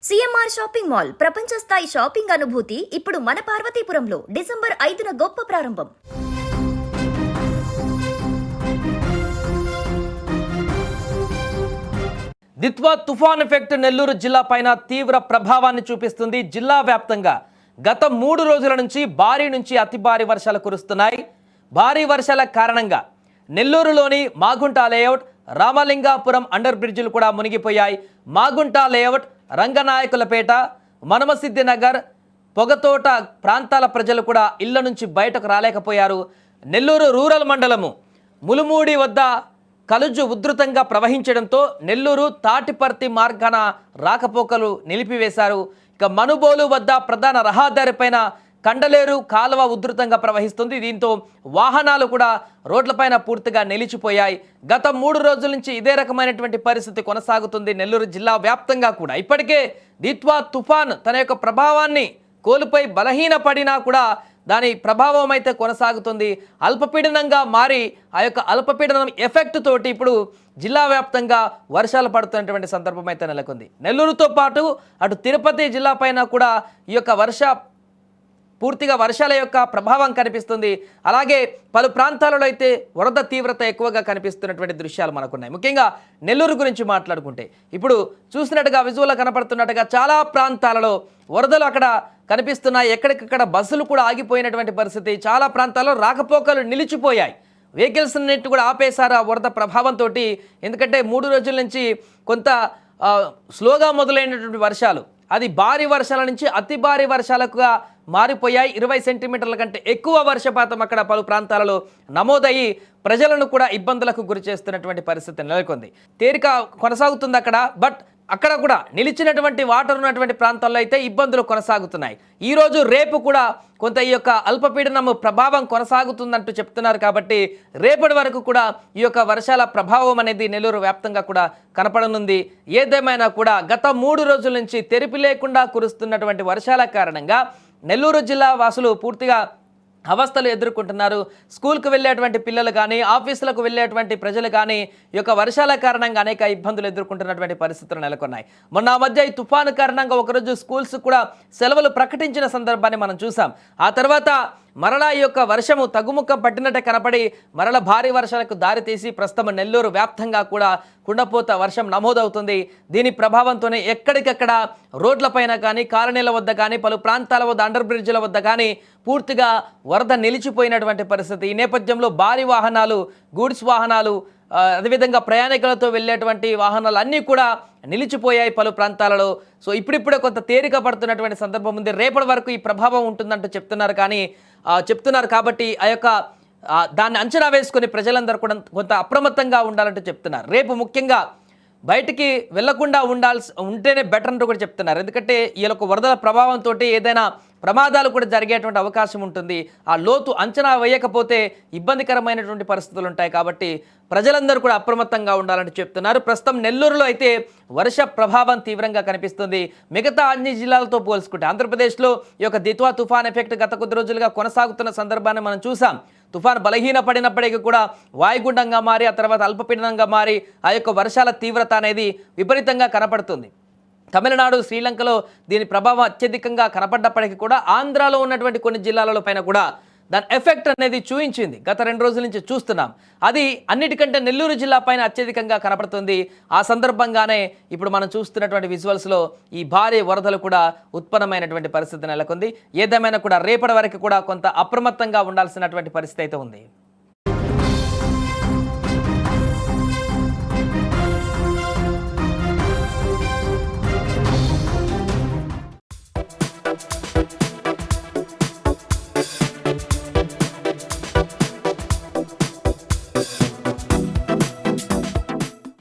CMR shopping mall ప్రపంచ స్థాయి shopping అనుభూతి ఇప్పుడు మన పార్వతీపురంలో డిసెంబర్ 5న గొప్ప ప్రారంభం. దిత్వా తుఫాన్ ఎఫెక్ట్ నెల్లూరు జిల్లా పైన తీవ్ర ప్రభావాన్ని చూపిస్తుంది. జిల్లా వ్యాప్తంగా గత 3 రోజుల నుంచి భారీ నుంచి అతి భారీ వర్షాలు కురుస్తున్నాయి. భారీ వర్షాల కారణంగా నెల్లూరులోని మాగుంట లేఅవుట్, రామలింగాపురం అండర్ బ్రిడ్జిలు కూడా మునిగిపోయాయి. మాగుంట లేఅవుట్, రంగనాయకులపేట, మనమసిద్ధి నగర్, పొగతోట ప్రాంతాల ప్రజలు కూడా ఇళ్ల నుంచి బయటకు రాలేకపోయారు. నెల్లూరు రూరల్ మండలము ములుమూడి వద్ద కలుజు ఉధృతంగా ప్రవహించడంతో నెల్లూరు తాటిపర్తి మార్గాన రాకపోకలు నిలిపివేశారు. ఇక మనుబోలు వద్ద ప్రధాన రహదారిపైన కండలేరు కాలువ ఉధృతంగా ప్రవహిస్తుంది. దీంతో వాహనాలు కూడా రోడ్లపైన పూర్తిగా నిలిచిపోయాయి. గత 3 రోజుల నుంచి ఇదే రకమైనటువంటి పరిస్థితి కొనసాగుతుంది నెల్లూరు జిల్లా వ్యాప్తంగా కూడా. ఇప్పటికే దిత్వా తుఫాన్ తన యొక్క ప్రభావాన్ని కోల్పోయి బలహీనపడినా కూడా దాని ప్రభావం అయితే కొనసాగుతుంది. అల్పపీడనంగా మారి ఆ యొక్క అల్పపీడనం ఎఫెక్ట్ తోటి ఇప్పుడు జిల్లా వ్యాప్తంగా వర్షాలు పడుతున్నటువంటి సందర్భం అయితే నెలకొంది. నెల్లూరుతో పాటు అటు తిరుపతి జిల్లా పైన కూడా ఈ యొక్క పూర్తిగా వర్షాల యొక్క ప్రభావం కనిపిస్తుంది. అలాగే పలు ప్రాంతాలలో అయితే వరద తీవ్రత ఎక్కువగా కనిపిస్తున్నటువంటి దృశ్యాలు మనకున్నాయి. ముఖ్యంగా నెల్లూరు గురించి మాట్లాడుకుంటే ఇప్పుడు చూసినట్టుగా విజువల్ కనపడుతున్నట్టుగా చాలా ప్రాంతాలలో వరదలు అక్కడ కనిపిస్తున్నాయి. ఎక్కడికక్కడ బస్సులు కూడా ఆగిపోయినటువంటి పరిస్థితి. చాలా ప్రాంతాల్లో రాకపోకలు నిలిచిపోయాయి. వెహికల్స్ అన్నిటి కూడా ఆపేశారు ఆ వరద ప్రభావంతో. ఎందుకంటే 3 రోజుల నుంచి కొంత స్లోగా మొదలైనటువంటి వర్షాలు అది భారీ వర్షాల నుంచి అతి భారీ వర్షాలుగా మారిపోయాయి. 20 సెంటీమీటర్ల కంటే ఎక్కువ వర్షపాతం అక్కడ పలు ప్రాంతాలలో నమోదయ్యి ప్రజలను కూడా ఇబ్బందులకు గురి చేస్తున్నటువంటి పరిస్థితి నెలకొంది. తేలిక కొనసాగుతుంది అక్కడ. బట్ అక్కడ కూడా నిలిచినటువంటి వాటర్ ఉన్నటువంటి ప్రాంతాల్లో అయితే ఇబ్బందులు కొనసాగుతున్నాయి. ఈరోజు రేపు కూడా కొంత ఈ యొక్క అల్పపీడనం ప్రభావం కొనసాగుతుందంటూ చెప్తున్నారు. కాబట్టి రేపటి వరకు కూడా ఈ యొక్క వర్షాల ప్రభావం అనేది నెల్లూరు వ్యాప్తంగా కూడా కనపడనుంది. ఏదేమైనా కూడా గత 3 రోజుల నుంచి తెరిపి లేకుండా కురుస్తున్నటువంటి వర్షాల కారణంగా నెల్లూరు జిల్లా వాసులు పూర్తిగా అవస్థలు ఎదుర్కొంటున్నారు. స్కూల్కి వెళ్ళేటువంటి పిల్లలు కానీ, ఆఫీసులకు వెళ్ళేటువంటి ప్రజలు కానీ ఈ యొక్క వర్షాల కారణంగా అనేక ఇబ్బందులు ఎదుర్కొంటున్నటువంటి పరిస్థితులు నెలకొన్నాయి. మొన్న మధ్య ఈ తుఫాను కారణంగా ఒకరోజు స్కూల్స్ కూడా సెలవులు ప్రకటించిన సందర్భాన్ని మనం చూసాం. ఆ తర్వాత మరలా ఈ యొక్క వర్షము తగ్గుముఖం పట్టినట్టే కనపడి మరల భారీ వర్షాలకు దారితీసి ప్రస్తుతం నెల్లూరు వ్యాప్తంగా కూడా కుండపోత వర్షం నమోదవుతుంది. దీని ప్రభావంతోనే ఎక్కడికక్కడ రోడ్లపైన కానీ, కాలనీల వద్ద కానీ, పలు ప్రాంతాల వద్ద అండర్ బ్రిడ్జ్ల వద్ద కానీ పూర్తిగా వరద నిలిచిపోయినటువంటి పరిస్థితి. ఈ నేపథ్యంలో భారీ వాహనాలు, గూడ్స్ వాహనాలు, అదేవిధంగా ప్రయాణికులతో వెళ్ళేటువంటి వాహనాలు అన్నీ కూడా నిలిచిపోయాయి పలు ప్రాంతాలలో. సో ఇప్పుడిప్పుడే కొంత తేలిక పడుతున్నటువంటి సందర్భం ఉంది. రేపటి వరకు ఈ ప్రభావం ఉంటుందంటూ చెప్తున్నారు కాబట్టి ఆ యొక్క దాన్ని అంచనా వేసుకొని ప్రజలందరూ కూడా కొంత అప్రమత్తంగా ఉండాలంటూ చెప్తున్నారు. రేపు ముఖ్యంగా బయటికి వెళ్లకుండా ఉంటేనే బెటర్ అంటూ కూడా చెప్తున్నారు. ఎందుకంటే ఈ యొక్క వరదల ప్రభావంతో ఏదైనా ప్రమాదాలు కూడా జరిగేటువంటి అవకాశం ఉంటుంది. ఆ లోతు అంచనా వేయకపోతే ఇబ్బందికరమైనటువంటి పరిస్థితులు ఉంటాయి. కాబట్టి ప్రజలందరూ కూడా అప్రమత్తంగా ఉండాలని చెప్తున్నారు. ప్రస్తుతం నెల్లూరులో అయితే వర్ష ప్రభావం తీవ్రంగా కనిపిస్తుంది. మిగతా అన్ని జిల్లాలతో పోల్చుకుంటే ఆంధ్రప్రదేశ్లో ఈ యొక్క దిత్వా తుఫాన్ ఎఫెక్ట్ గత కొద్ది రోజులుగా కొనసాగుతున్న సందర్భాన్ని మనం చూసాం. తుఫాన్ బలహీనపడినప్పటికీ కూడా వాయుగుండంగా మారి ఆ తర్వాత అల్పపీడనంగా మారి ఆ యొక్క వర్షాల తీవ్రత అనేది విపరీతంగా కనపడుతుంది. తమిళనాడు, శ్రీలంకలో దీని ప్రభావం అత్యధికంగా కనపడ్డప్పటికీ కూడా ఆంధ్రాలో ఉన్నటువంటి కొన్ని జిల్లాల పైన కూడా దాని ఎఫెక్ట్ అనేది చూయించింది. గత 2 రోజుల నుంచి చూస్తున్నాం. అది అన్నిటికంటే నెల్లూరు జిల్లా పైన అత్యధికంగా కనపడుతుంది. ఆ సందర్భంగానే ఇప్పుడు మనం చూస్తున్నటువంటి విజువల్స్లో ఈ భారీ వరదలు కూడా ఉత్పన్నమైనటువంటి పరిస్థితి నెలకొంది. ఏదేమైనా కూడా రేపటి వరకు కూడా కొంత అప్రమత్తంగా ఉండాల్సినటువంటి పరిస్థితి అయితే ఉంది.